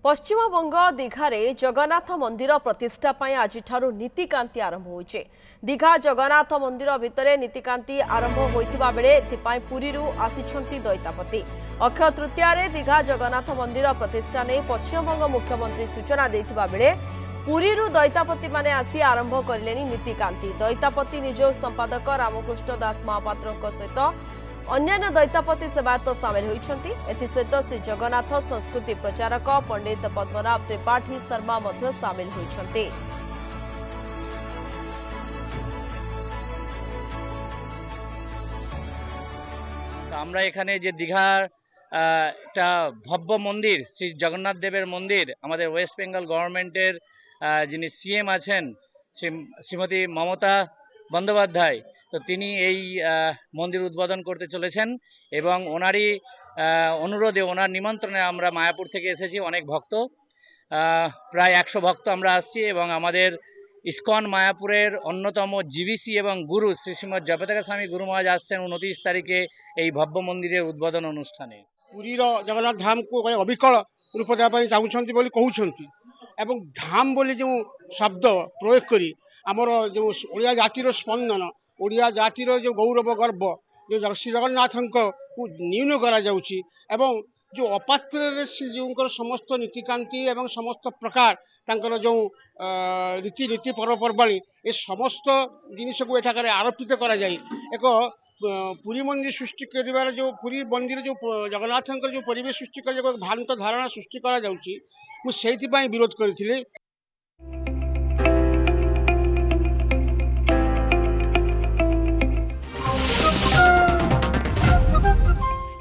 पश्चिमबंग दीघारे जगन्नाथ मंदिर प्रतिष्ठा आज नीतिकांति आरंभ होइछे। दीघा जगन्नाथ मंदिर भितर नीतिकांति आरंभ होइतिबा बेले एथिपाई पुरीरू आसिछंती दैतापति। अक्षय तृतीया दीघा जगन्नाथ मंदिर प्रतिष्ठा नहीं पश्चिमबंग मुख्यमंत्री सूचना देथिबा बेले पुरीरू दैतापति माने आसी आरंभ करलेनी नीतिकांति। दैतापति निजोग संपादक रामकृष्ण दास महापात्र सहित अन्य दैतापति सेवायत सामिल होइछंती। एथिसहित श्री जगन्नाथ संस्कृति प्रचारक पंडित पद्मनाभ त्रिपाठी शर्मा मध्य सामिल होइछंती। আমরা এখানে যে দীঘার একটা ভব্য মন্দির শ্রী জগন্নাথ দেবের মন্দির আমাদের ওয়েস্ট বেঙ্গল গভর্নমেন্টের যিনি সিএম আছেন শ্রীমতী মমতা বন্দ্যোপাধ্যায়, তো তিনি এই মন্দির উদ্বোধন করতে চলেছেন এবং ওনারই অনুরোধে ওনার নিমন্ত্রণে আমরা মায়াপুর থেকে এসেছি। অনেক ভক্ত, প্রায় 100 ভক্ত আমরা আসছি এবং আমাদের ইস্কন মায়াপুরের অন্যতম জিভিসি এবং গুরু শ্রী শ্রীমৎ জয়পতাকা স্বামী গুরু মহারাজ আসছেন 29 তারিখে এই ভব্য মন্দিরের উদ্বোধন অনুষ্ঠানে। পুরীর জগন্নাথ ধামକୁ অবিকল রূপ দেওয়া ପାଇଁ ଚାହୁଁଛନ୍ତି ବୋଲି କହୁଛନ୍ତି ଏବଂ ଧାମ ବୋଲି ଯେଉଁ ଶବ୍ଦ ପ୍ରୟୋଗ କରି ଆମର ଯେଉଁ ଓଡ଼ିଆ ଜାତିର ସ୍ପନ୍ଦନ, ଓଡ଼ିଆ ଜାତିର ଯେଉଁ ଗୌରବ ଗର୍ବ ଯେଉଁ ଶ୍ରୀ ଜଗନ୍ନାଥଙ୍କୁ ନ୍ୟୁନ କରାଯାଉଛି ଏବଂ ଯେଉଁ ଅପାତ୍ରରେ ଶ୍ରୀଜୀଉଙ୍କର ସମସ୍ତ ନୀତିକାନ୍ତି ଏବଂ ସମସ୍ତ ପ୍ରକାର ତାଙ୍କର ଯେଉଁ ରୀତିନୀତି ପର୍ବପର୍ବାଣୀ ଏ ସମସ୍ତ ଜିନିଷକୁ ଏଠାକାରେ ଆରୋପିତ କରାଯାଇ ଏକ ପୁରୀ ମନ୍ଦିର ସୃଷ୍ଟି କରିବାର ଯେଉଁ ପୁରୀ ମନ୍ଦିର ଯେଉଁ ଜଗନ୍ନାଥଙ୍କର ଯେଉଁ ପରିବେଶ ସୃଷ୍ଟି କରାଯାଉ ଭ୍ରାନ୍ତ ଧାରଣା ସୃଷ୍ଟି କରାଯାଉଛି, ମୁଁ ସେଇଥିପାଇଁ ବିରୋଧ କରିଥିଲି।